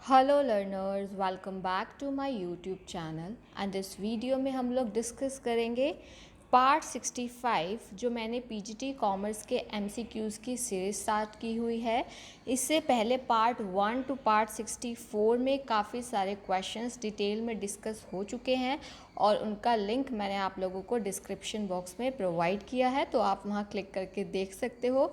Hello learners, welcome back to my YouTube channel and इस video में हम लोग डिस्कस करेंगे पार्ट 65 जो मैंने पीजीटी कॉमर्स के एमसीक्यूज़ की सीरीज स्टार्ट की हुई है। इससे पहले पार्ट 1 टू पार्ट 64 में काफ़ी सारे क्वेश्चंस डिटेल में डिस्कस हो चुके हैं और उनका लिंक मैंने आप लोगों को डिस्क्रिप्शन बॉक्स में प्रोवाइड किया है, तो आप वहां क्लिक करके देख सकते हो।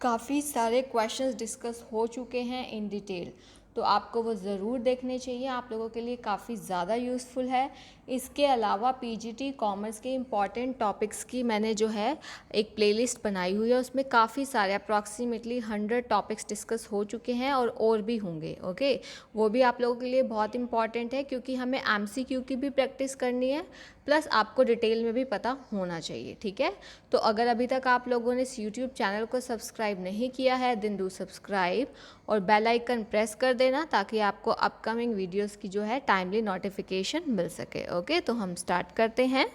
काफ़ी सारे क्वेश्चंस डिस्कस हो चुके हैं इन डिटेल, तो आपको वो ज़रूर देखने चाहिए, आप लोगों के लिए काफ़ी ज़्यादा यूज़फुल है। इसके अलावा पीजीटी कॉमर्स के इम्पॉर्टेंट टॉपिक्स की मैंने जो है एक प्लेलिस्ट बनाई हुई है, उसमें काफ़ी सारे अप्रॉक्सीमेटली 100 टॉपिक्स डिस्कस हो चुके हैं और भी होंगे। ओके, वो भी आप लोगों के लिए बहुत इंपॉर्टेंट है क्योंकि हमें एमसीक्यू की भी प्रैक्टिस करनी है, प्लस आपको डिटेल में भी पता होना चाहिए। ठीक है, तो अगर अभी तक आप लोगों ने इस यूट्यूब चैनल को सब्सक्राइब नहीं किया है देन डू सब्सक्राइब और बेल आइकन प्रेस कर देना ताकि आपको अपकमिंग वीडियोस की जो है टाइमली नोटिफिकेशन मिल सके। ओके, तो हम स्टार्ट करते हैं।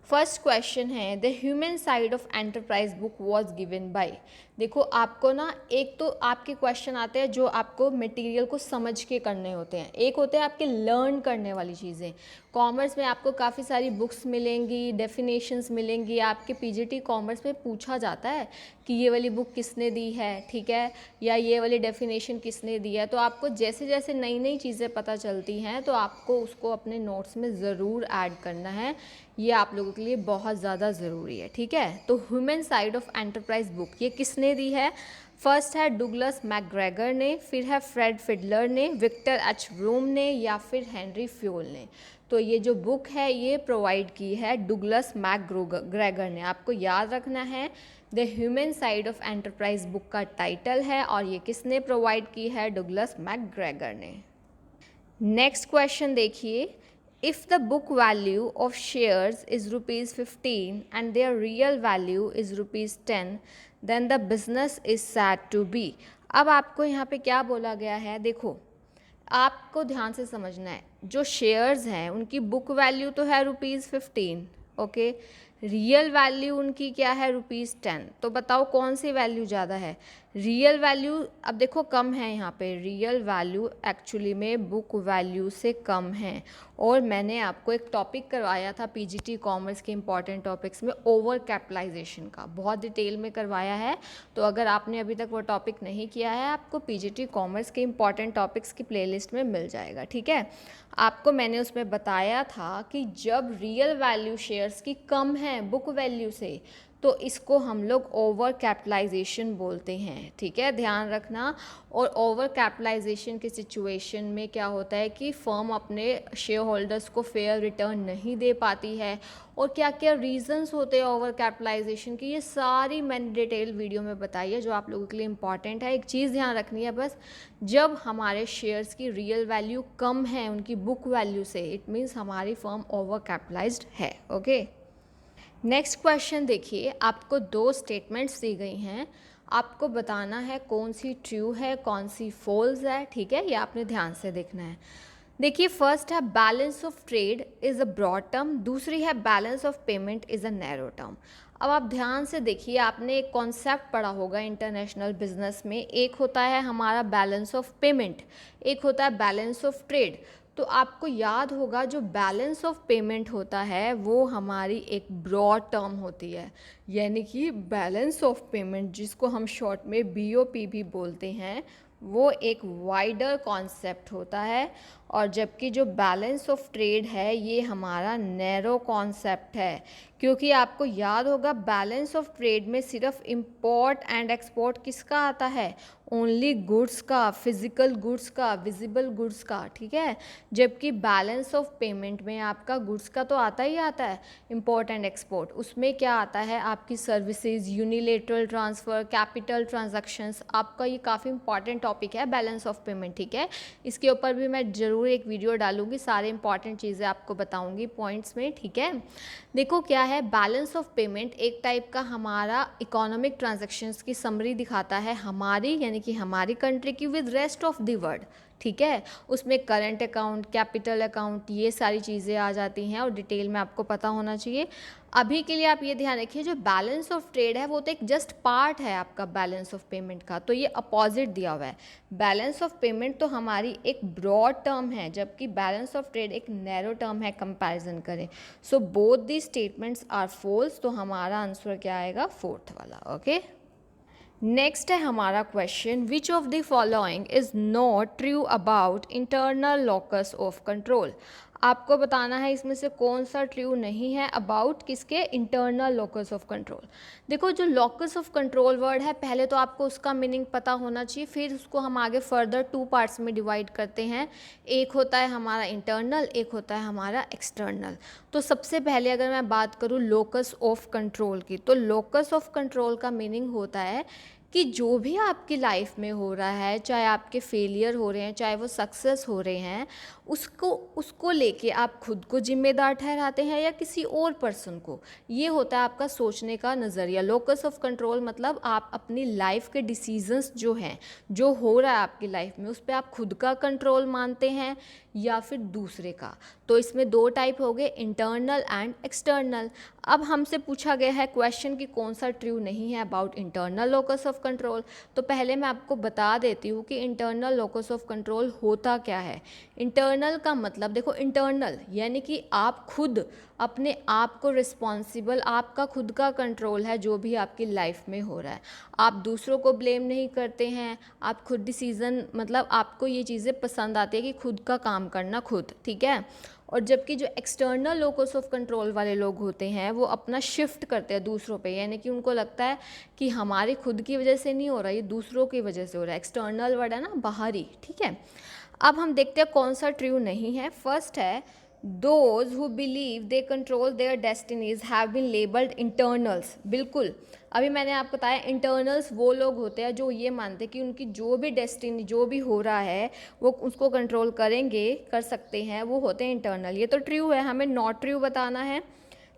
फर्स्ट क्वेश्चन है the human side of enterprise book was given by. देखो, आपको ना एक तो आपके क्वेश्चन आते हैं जो आपको मटेरियल को समझ के करने होते हैं, एक होते हैं आपके लर्न करने वाली चीज़ें। कॉमर्स में आपको काफ़ी सारी बुक्स मिलेंगी, डेफिनेशंस मिलेंगी, आपके पीजीटी कॉमर्स में पूछा जाता है कि ये वाली बुक किसने दी है, ठीक है, या ये वाली डेफिनेशन किसने दी है। तो आपको जैसे जैसे नई नई चीज़ें पता चलती हैं तो आपको उसको अपने नोट्स में ज़रूर ऐड करना है, ये आप लोगों के लिए बहुत ज़्यादा ज़रूरी है। ठीक है, तो human side of enterprise book ये किसने दी है? फर्स्ट है डुगलस मैकग्रेगर ने, फिर है फ्रेड फिडलर ने, विक्टर एच ब्रूम ने, या फिर हेनरी फ्योल ने। तो ये जो बुक है ये प्रोवाइड की है डुगलस मैकग्रेगर ने। आपको याद रखना है the human side of enterprise book का टाइटल है और ये किसने प्रोवाइड की है? डुगलस मैकग्रेगर ने। नेक्स्ट क्वेश्चन देखिए, if the book value of shares is rupees 15 and their real value is rupees 10 then the business is said to be। अब आपको यहाँ पे क्या बोला गया है? देखो, आपको ध्यान से समझना है, जो शेयर्स हैं उनकी बुक वैल्यू तो है रुपीज़ 15, ओके, रियल वैल्यू उनकी क्या है? रुपीज़ 10। तो बताओ कौन सी वैल्यू ज़्यादा है? रियल वैल्यू अब देखो कम है, यहाँ पे रियल वैल्यू एक्चुअली में बुक वैल्यू से कम है। और मैंने आपको एक टॉपिक करवाया था पीजीटी कॉमर्स के इंपॉर्टेंट टॉपिक्स में ओवर कैपिटलाइजेशन का, बहुत डिटेल में करवाया है। तो अगर आपने अभी तक वो टॉपिक नहीं किया है, आपको पीजीटी कॉमर्स के इंपॉर्टेंट टॉपिक्स की प्लेलिस्ट में मिल जाएगा। ठीक है, आपको मैंने उसमें बताया था कि जब रियल वैल्यू शेयर्स की कम है बुक वैल्यू से तो इसको हम लोग ओवर कैपिटलाइजेशन बोलते हैं। ठीक है, ध्यान रखना। और ओवर कैपिटलाइजेशन की सिचुएशन में क्या होता है कि फर्म अपने शेयर होल्डर्स को फेयर रिटर्न नहीं दे पाती है, और क्या क्या रीजंस होते हैं ओवर कैपिटलाइजेशन की, ये सारी मैंने डिटेल वीडियो में बताई है जो आप लोगों के लिए इंपॉर्टेंट है। एक चीज़ ध्यान रखनी है बस, जब हमारे शेयर्स की रियल वैल्यू कम है उनकी बुक वैल्यू से, इट मीन्स हमारी फर्म ओवर कैपिटलाइज्ड है। ओके, नेक्स्ट क्वेश्चन देखिए, आपको दो स्टेटमेंट्स दी गई हैं, आपको बताना है कौन सी ट्रू है कौन सी फॉल्स है। ठीक है, ये आपने ध्यान से देखना है। देखिए, फर्स्ट है balance of trade is a broad term, दूसरी है balance of payment is a narrow term. अब आप ध्यान से देखिए, आपने एक कॉन्सेप्ट पढ़ा होगा इंटरनेशनल बिजनेस में, एक होता है हमारा बैलेंस ऑफ पेमेंट, एक होता है बैलेंस ऑफ ट्रेड। तो आपको याद होगा जो बैलेंस ऑफ पेमेंट होता है वो हमारी एक ब्रॉड टर्म होती है, यानी कि बैलेंस ऑफ पेमेंट जिसको हम शॉर्ट में बीओपी भी बोलते हैं, वो एक वाइडर कॉन्सेप्ट होता है। और जबकि जो बैलेंस ऑफ ट्रेड है ये हमारा नैरो कॉन्सेप्ट है, क्योंकि आपको याद होगा बैलेंस ऑफ ट्रेड में सिर्फ इंपोर्ट एंड एक्सपोर्ट किसका आता है? ओनली गुड्स का, फिजिकल गुड्स का, विजिबल गुड्स का। ठीक है, जबकि बैलेंस ऑफ पेमेंट में आपका गुड्स का तो आता ही आता है, इंपोर्ट एंड एक्सपोर्ट, उसमें क्या आता है? आपकी services, unilateral transfer, capital transactions. आपका ये काफ़ी इंपॉर्टेंट टॉपिक है बैलेंस ऑफ पेमेंट। ठीक है, इसके ऊपर भी मैं ज़रूर एक वीडियो डालूंगी, सारे इंपॉर्टेंट चीज़ें आपको बताऊंगी पॉइंट्स में। ठीक है, देखो क्या है, बैलेंस ऑफ पेमेंट एक टाइप का हमारा इकोनॉमिक ट्रांजैक्शंस की समरी दिखाता है हमारी, यानी यानी कि हमारी कंट्री की with rest of the world, ठीक है। उसमें करंट अकाउंट, कैपिटल अकाउंट, ये सारी चीज़ें आ जाती हैं और डिटेल में आपको पता होना चाहिए। अभी के लिए आप ये ध्यान रखिए, जो बैलेंस ऑफ ट्रेड है वो तो एक जस्ट पार्ट है आपका बैलेंस ऑफ पेमेंट का, तो ये अपोजिट दिया हुआ है। बैलेंस ऑफ पेमेंट तो हमारी एक ब्रॉड टर्म है, जबकि बैलेंस ऑफ ट्रेड एक नैरो टर्म है कंपैरिजन करें। So both the statements are false, तो हमारा आंसर क्या आएगा, फोर्थ वाला। ओके, नेक्स्ट है हमारा question, which of the following is not true about internal locus of control. आपको बताना है इसमें से कौन सा ट्रू नहीं है अबाउट किसके, इंटरनल लॉकस ऑफ कंट्रोल। देखो, जो लॉकस ऑफ कंट्रोल वर्ड है, पहले तो आपको उसका मीनिंग पता होना चाहिए, फिर उसको हम आगे फर्दर 2 पार्ट्स में डिवाइड करते हैं। एक होता है हमारा इंटरनल, एक होता है हमारा एक्सटर्नल। तो सबसे पहले अगर मैं बात करूँ लोकस ऑफ कंट्रोल की, तो लोकस ऑफ कंट्रोल का मीनिंग होता है कि जो भी आपकी लाइफ में हो रहा है, चाहे आपके फेलियर हो रहे हैं, चाहे वो सक्सेस हो रहे हैं, उसको लेके आप खुद को जिम्मेदार ठहराते हैं या किसी और पर्सन को। ये होता है आपका सोचने का नज़रिया। लोकस ऑफ कंट्रोल मतलब आप अपनी लाइफ के डिसीजंस जो हैं, जो हो रहा है आपकी लाइफ में, उस पर आप खुद का कंट्रोल मानते हैं या फिर दूसरे का। तो इसमें 2 टाइप हो गए, इंटरनल एंड एक्सटर्नल। अब हमसे पूछा गया है क्वेश्चन कि कौन सा ट्रू नहीं है about internal locus of control. तो पहले मैं आपको बता देती हूँ कि इंटरनल लोकस ऑफ कंट्रोल होता क्या है। इंटरनल का मतलब, देखो, इंटरनल यानी कि आप खुद अपने आप को रिस्पॉन्सिबल, आपका खुद का कंट्रोल है जो भी आपकी लाइफ में हो रहा है। आप दूसरों को ब्लेम नहीं करते हैं, आप खुद डिसीज़न, मतलब आपको ये चीज़ें पसंद आती है कि खुद का काम करना खुद, ठीक है। और जबकि जो एक्सटर्नल लोकस ऑफ कंट्रोल वाले लोग होते हैं वो अपना शिफ्ट करते हैं दूसरों पे, यानी कि उनको लगता है कि हमारे खुद की वजह से नहीं हो रहा, ये दूसरों की वजह से हो रहा है। एक्सटर्नल वर्ड है ना, बाहरी, ठीक है। अब हम देखते हैं कौन सा ट्रू नहीं है। फर्स्ट है, those who believe they control their destinies have been labelled internals. बिल्कुल, अभी मैंने आपको बताया इंटरनल्स वो लोग होते हैं जो ये मानते हैं कि उनकी जो भी डेस्टिनी, जो भी हो रहा है वो उसको कंट्रोल करेंगे, कर सकते हैं, वो होते हैं इंटरनल। ये तो ट्रू है, हमें नॉट ट्रू बताना है।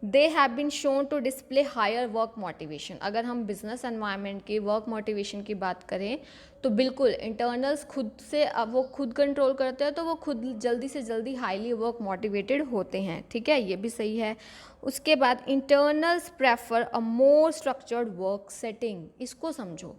They have been shown to display higher work motivation. अगर हम बिजनेस एनवायरनमेंट की वर्क मोटिवेशन की बात करें तो बिल्कुल इंटरनल्स खुद से, अब वो खुद कंट्रोल करते हैं तो वो खुद जल्दी से जल्दी हाईली वर्क मोटिवेटेड होते हैं, ठीक है, ये भी सही है। उसके बाद इंटरनल्स प्रेफर अ मोर स्ट्रक्चर्ड वर्क सेटिंग। इसको समझो,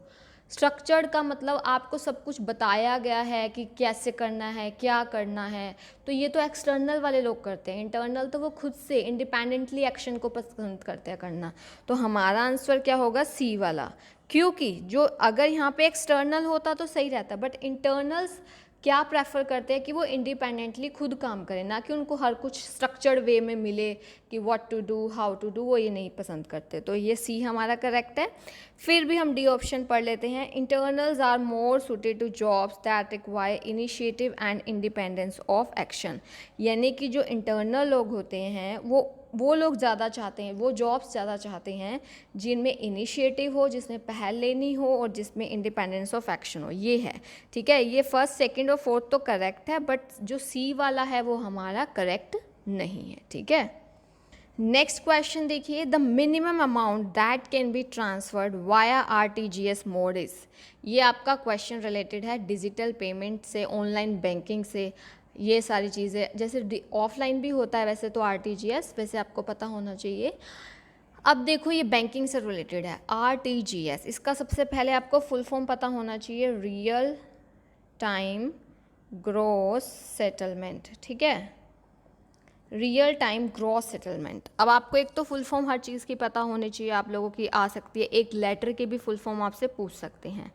स्ट्रक्चर्ड का मतलब आपको सब कुछ बताया गया है कि कैसे करना है, क्या करना है। तो ये तो एक्सटर्नल वाले लोग करते हैं। इंटरनल तो वो खुद से इंडिपेंडेंटली एक्शन को पसंद करते हैं करना। तो हमारा आंसर क्या होगा, सी वाला। क्योंकि जो अगर यहाँ पे एक्सटर्नल होता तो सही रहता, बट इंटरनल्स क्या प्रेफर करते हैं कि वो इंडिपेंडेंटली खुद काम करें, ना कि उनको हर कुछ स्ट्रक्चर्ड वे में मिले कि what to do, how to do, वो ये नहीं पसंद करते। तो ये सी हमारा करेक्ट है। फिर भी हम डी ऑप्शन पढ़ लेते हैं। Internals are more suited to jobs that require initiative and independence of action. यानी कि जो इंटरनल लोग होते हैं वो लोग ज़्यादा चाहते हैं, वो जॉब्स ज़्यादा चाहते हैं जिनमें इनिशिएटिव हो, जिसमें पहल लेनी हो और जिसमें इंडिपेंडेंस ऑफ एक्शन हो। ये है, ठीक है। ये फर्स्ट, सेकंड और फोर्थ तो करेक्ट है, बट जो सी वाला है वो हमारा करेक्ट नहीं है, ठीक है। नेक्स्ट क्वेश्चन देखिए, the minimum amount that can be transferred via RTGS mode is. ये आपका क्वेश्चन रिलेटेड है डिजिटल पेमेंट से, ऑनलाइन बैंकिंग से, ये सारी चीज़ें। जैसे ऑफलाइन भी होता है वैसे तो RTGS, वैसे आपको पता होना चाहिए। अब देखो, ये बैंकिंग से रिलेटेड है RTGS। इसका सबसे पहले आपको फुल फॉर्म पता होना चाहिए, रियल टाइम ग्रॉस सेटलमेंट, ठीक है, रियल टाइम ग्रॉस सेटलमेंट। अब आपको एक तो फुल फॉर्म हर चीज़ की पता होनी चाहिए, आप लोगों की आ सकती है, एक लेटर के भी फुल फॉर्म आपसे पूछ सकते हैं।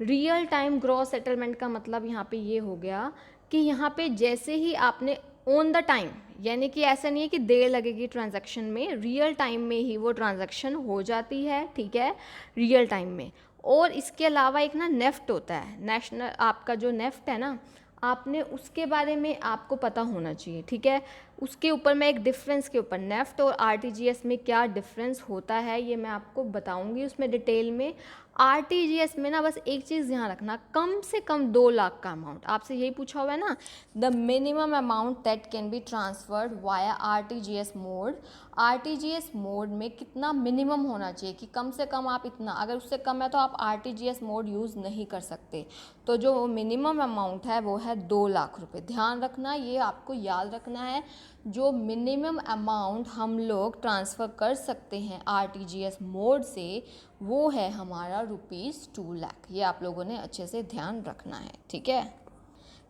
रियल टाइम ग्रॉस सेटलमेंट का मतलब यहाँ पे ये हो गया कि यहाँ पे जैसे ही आपने ऑन द टाइम, यानी कि ऐसा नहीं है कि देर लगेगी ट्रांजैक्शन में, रियल टाइम में ही वो ट्रांजैक्शन हो जाती है, ठीक है, रियल टाइम में। और इसके अलावा एक ना नेफ्ट होता है, नेशनल, आपका जो नेफ्ट है ना, आपने उसके बारे में आपको पता होना चाहिए, ठीक है। उसके ऊपर मैं एक डिफरेंस के ऊपर नेफ्ट और आरटीजीएस में क्या डिफरेंस होता है ये मैं आपको बताऊंगी उसमें डिटेल में। आरटीजीएस में ना बस एक चीज़ ध्यान रखना, कम से कम 2 लाख का अमाउंट, आपसे यही पूछा हुआ है ना, the minimum amount that can be transferred via RTGS mode. RTGS mode में कितना मिनिमम होना चाहिए कि कम से कम आप इतना, अगर उससे कम है तो आप आरटीजीएस मोड यूज़ नहीं कर सकते। तो जो मिनिमम अमाउंट है वो है 2 लाख रुपए। ध्यान रखना, ये आपको याद रखना है, जो मिनिमम अमाउंट हम लोग ट्रांसफ़र कर सकते हैं आरटीजीएस मोड से वो है हमारा ₹2 लाख। ये आप लोगों ने अच्छे से ध्यान रखना है, ठीक है।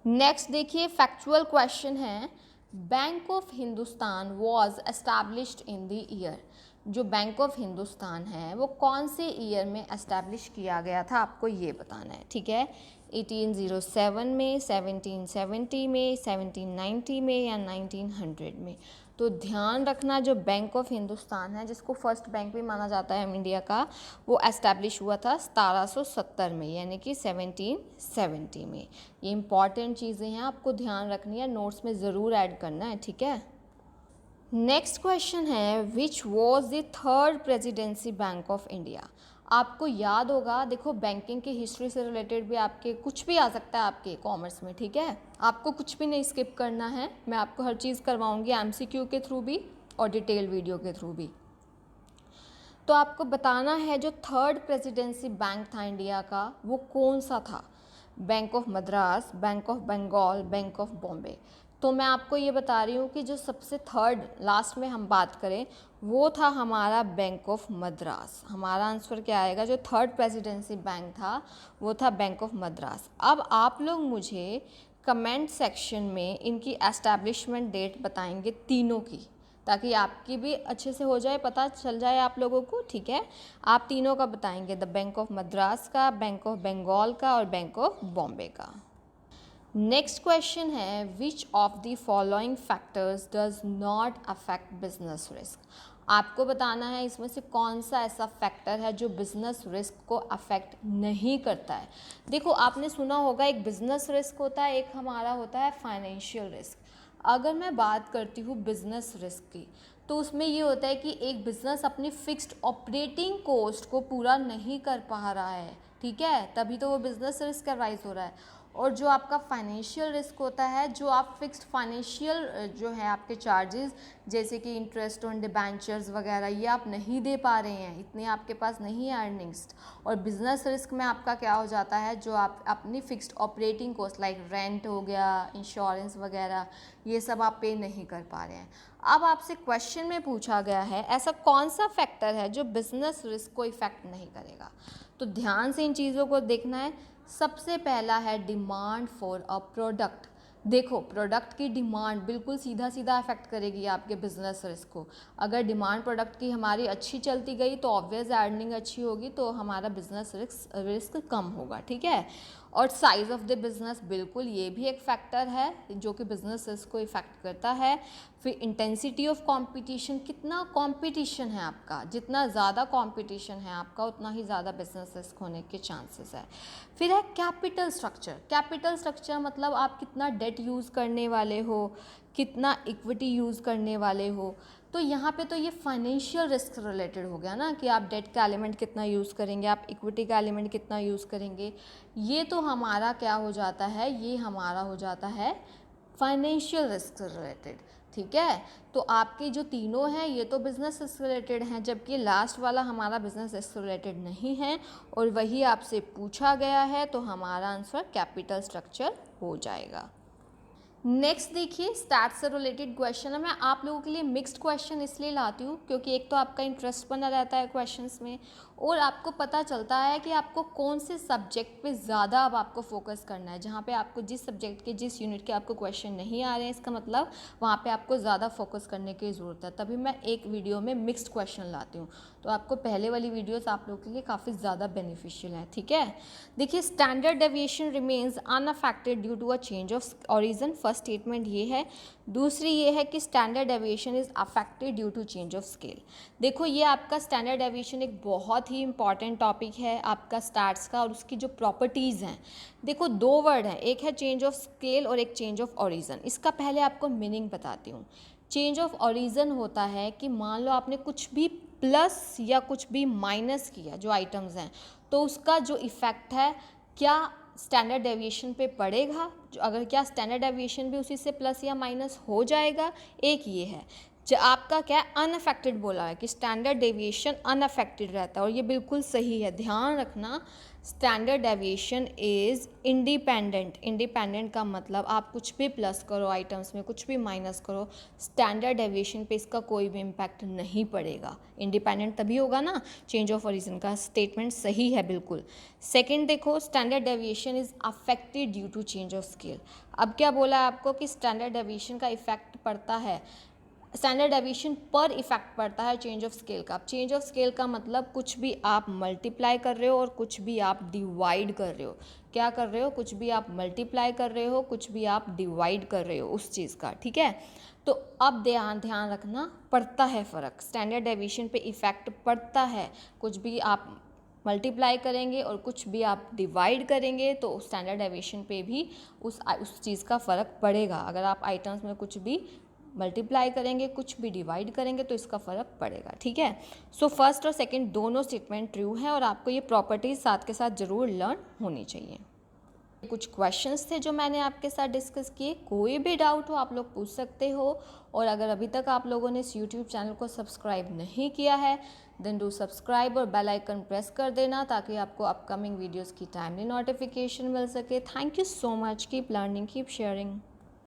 नेक्स्ट देखिए, फैक्चुअल क्वेश्चन है, bank of Hindustan was established in the year. जो बैंक ऑफ हिंदुस्तान है वो कौन से ईयर में एस्टैब्लिश किया गया था, आपको ये बताना है, ठीक है। 1807 में, 1770 में, 1790 में या 1900 में। तो ध्यान रखना, जो बैंक ऑफ हिंदुस्तान है जिसको फर्स्ट बैंक भी माना जाता है इंडिया का, वो एस्टैब्लिश हुआ था 1770 में, यानी कि 1770 में। ये इंपॉर्टेंट चीज़ें हैं, आपको ध्यान रखनी है, नोट्स में ज़रूर ऐड करना है, ठीक है। नेक्स्ट क्वेश्चन है, which was the third presidency bank of India. आपको याद होगा, देखो बैंकिंग की हिस्ट्री से रिलेटेड भी आपके कुछ भी आ सकता है आपके कॉमर्स में, ठीक है। आपको कुछ भी नहीं स्किप करना है, मैं आपको हर चीज़ करवाऊंगी एमसीक्यू के थ्रू भी और डिटेल वीडियो के थ्रू भी। तो आपको बताना है जो थर्ड प्रेसिडेंसी बैंक था इंडिया का वो कौन सा था। Bank of Madras, bank of Bengal, bank of Bombay. तो मैं आपको ये बता रही हूँ कि जो सबसे थर्ड लास्ट में हम बात करें वो था हमारा बैंक ऑफ मद्रास। हमारा आंसर क्या आएगा, जो थर्ड प्रेसिडेंसी बैंक था वो था बैंक ऑफ मद्रास। अब आप लोग मुझे कमेंट सेक्शन में इनकी एस्टैब्लिशमेंट डेट बताएंगे तीनों की, ताकि आपकी भी अच्छे से हो जाए, पता चल जाए आप लोगों को, ठीक है। आप तीनों का बताएंगे, द बैंक ऑफ मद्रास का, बैंक ऑफ बंगाल का और बैंक ऑफ बॉम्बे का। नेक्स्ट क्वेश्चन है, विच of the following factors does not affect business risk. आपको बताना है इसमें से कौन सा ऐसा फैक्टर है जो बिजनेस रिस्क को अफेक्ट नहीं करता है। देखो आपने सुना होगा, एक बिजनेस रिस्क होता है, एक हमारा होता है फाइनेंशियल रिस्क। अगर मैं बात करती हूँ बिजनेस रिस्क की, तो उसमें ये होता है कि एक बिज़नेस अपनी फिक्स्ड ऑपरेटिंग कॉस्ट को पूरा नहीं कर पा रहा है, ठीक है, तभी तो वो बिज़नेस रिस्क राइज हो रहा है। और जो आपका फाइनेंशियल रिस्क होता है, जो आप फिक्स्ड फाइनेंशियल जो है आपके चार्जेस, जैसे कि इंटरेस्ट ऑन डिबेंचर्स वगैरह, ये आप नहीं दे पा रहे हैं, इतने आपके पास नहीं है अर्निंग्स। और बिजनेस रिस्क में आपका क्या हो जाता है, जो आप अपनी fixed operating cost like rent हो गया, इंश्योरेंस वगैरह, ये सब आप पे नहीं कर पा रहे हैं। अब आपसे क्वेश्चन में पूछा गया है, ऐसा कौन सा फैक्टर है जो बिजनेस रिस्क को इफेक्ट नहीं करेगा। तो ध्यान से इन चीज़ों को देखना है। सबसे पहला है डिमांड फॉर अ प्रोडक्ट। देखो प्रोडक्ट की डिमांड बिल्कुल सीधा सीधा अफेक्ट करेगी आपके बिजनेस रिस्क को। अगर डिमांड प्रोडक्ट की हमारी अच्छी चलती गई तो ऑब्वियस अर्निंग अच्छी होगी, तो हमारा बिजनेस रिस्क कम होगा, ठीक है। और साइज़ ऑफ द बिज़नेस, बिल्कुल ये भी एक फैक्टर है जो कि बिजनेस रिस्क को इफेक्ट करता है। फिर इंटेंसिटी ऑफ कंपटीशन, कितना कंपटीशन है आपका, जितना ज़्यादा कंपटीशन है आपका उतना ही ज़्यादा बिजनेस रिस्क होने के चांसेस है। फिर है कैपिटल स्ट्रक्चर। कैपिटल स्ट्रक्चर मतलब आप कितना डेट यूज़ करने वाले हो, कितना इक्विटी यूज़ करने वाले हो। तो यहाँ पे तो ये फाइनेंशियल रिस्क रिलेटेड हो गया ना, कि आप डेट का एलिमेंट कितना यूज़ करेंगे, आप इक्विटी का एलिमेंट कितना यूज़ करेंगे। ये तो हमारा क्या हो जाता है, ये हमारा हो जाता है फाइनेंशियल रिस्क रिलेटेड, ठीक है। तो आपके जो तीनों हैं ये तो बिजनेस रिस्क रिलेटेड हैं, जबकि लास्ट वाला हमारा बिजनेस रिस्क रिलेटेड नहीं है और वही आपसे पूछा गया है, तो हमारा आंसर कैपिटल स्ट्रक्चर हो जाएगा। नेक्स्ट देखिए, स्टैट से रिलेटेड क्वेश्चन है। मैं आप लोगों के लिए मिक्स्ड क्वेश्चन इसलिए लाती हूँ क्योंकि एक तो आपका इंटरेस्ट बना रहता है क्वेश्चंस में, और आपको पता चलता है कि आपको कौन से सब्जेक्ट पे ज़्यादा अब आपको फोकस करना है। जहाँ पे आपको जिस सब्जेक्ट के जिस यूनिट के आपको क्वेश्चन नहीं आ रहे हैं, इसका मतलब वहाँ पे आपको ज़्यादा फोकस करने की ज़रूरत है। तभी मैं एक वीडियो में मिक्स्ड क्वेश्चन लाती हूँ, तो आपको पहले वाली वीडियोस आप लोगों के लिए काफ़ी ज़्यादा बेनिफिशियल है, ठीक है। देखिए, standard deviation remains unaffected due to a change of origin. First statement ये है। दूसरी ये है कि standard deviation is affected due to change of scale. देखो ये आपका स्टैंडर्ड डेविएशन एक बहुत ही इंपॉर्टेंट टॉपिक है आपका स्टैट्स का, और उसकी जो प्रॉपर्टीज़ हैं, देखो दो वर्ड हैं, एक है चेंज ऑफ स्केल और एक चेंज ऑफ ओरिजिन। इसका पहले आपको मीनिंग बताती हूँ। चेंज ऑफ ओरिजिन होता है कि मान लो आपने कुछ भी प्लस या कुछ भी माइनस किया जो आइटम्स हैं, तो उसका जो इफ़ेक्ट है क्या स्टैंडर्ड डेविएशन पे पड़ेगा, जो अगर क्या स्टैंडर्ड डेविएशन भी उसी से प्लस या माइनस हो जाएगा। एक ये है जो आपका क्या है अनअफेक्टेड बोला है कि स्टैंडर्ड डेविएशन अनअफेक्टेड रहता है, और ये बिल्कुल सही है। ध्यान रखना standard deviation is independent. Independent का मतलब आप कुछ भी प्लस करो आइटम्स में, कुछ भी माइनस करो, स्टैंडर्ड डेविएशन पे इसका कोई भी इम्पैक्ट नहीं पड़ेगा। इंडिपेंडेंट तभी होगा ना, चेंज ऑफ ओरिजिन का स्टेटमेंट सही है बिल्कुल। सेकंड देखो, standard deviation is affected due to change of scale. अब क्या बोला है आपको कि स्टैंडर्ड डेविएशन का इफेक्ट पड़ता है, स्टैंडर्ड डेविएशन पर इफेक्ट पड़ता है चेंज ऑफ स्केल का। अब चेंज ऑफ स्केल का मतलब कुछ भी आप मल्टीप्लाई कर रहे हो और कुछ भी आप डिवाइड कर रहे हो। क्या कर रहे हो, कुछ भी आप मल्टीप्लाई कर रहे हो, कुछ भी आप डिवाइड कर रहे हो उस चीज़ का, ठीक है। तो अब ध्यान रखना पड़ता है फ़र्क, स्टैंडर्ड डेविएशन पे इफेक्ट पड़ता है। कुछ भी आप मल्टीप्लाई करेंगे और कुछ भी आप डिवाइड करेंगे तो स्टैंडर्ड डेविएशन पे भी उस चीज़ का फ़र्क पड़ेगा। अगर आप आइटम्स में कुछ भी मल्टीप्लाई करेंगे, कुछ भी डिवाइड करेंगे तो इसका फ़र्क पड़ेगा, ठीक है। सो फर्स्ट और सेकंड दोनों स्टेटमेंट ट्रू हैं और आपको ये प्रॉपर्टीज साथ के साथ ज़रूर लर्न होनी चाहिए। कुछ क्वेश्चंस थे जो मैंने आपके साथ डिस्कस किए। कोई भी डाउट हो आप लोग पूछ सकते हो, और अगर अभी तक आप लोगों ने इस यूट्यूब चैनल को सब्सक्राइब नहीं किया है देन डू सब्सक्राइब और बेल आइकन प्रेस कर देना ताकि आपको अपकमिंग वीडियोज़ की टाइमली नोटिफिकेशन मिल सके। Thank you so much, keep learning, keep sharing.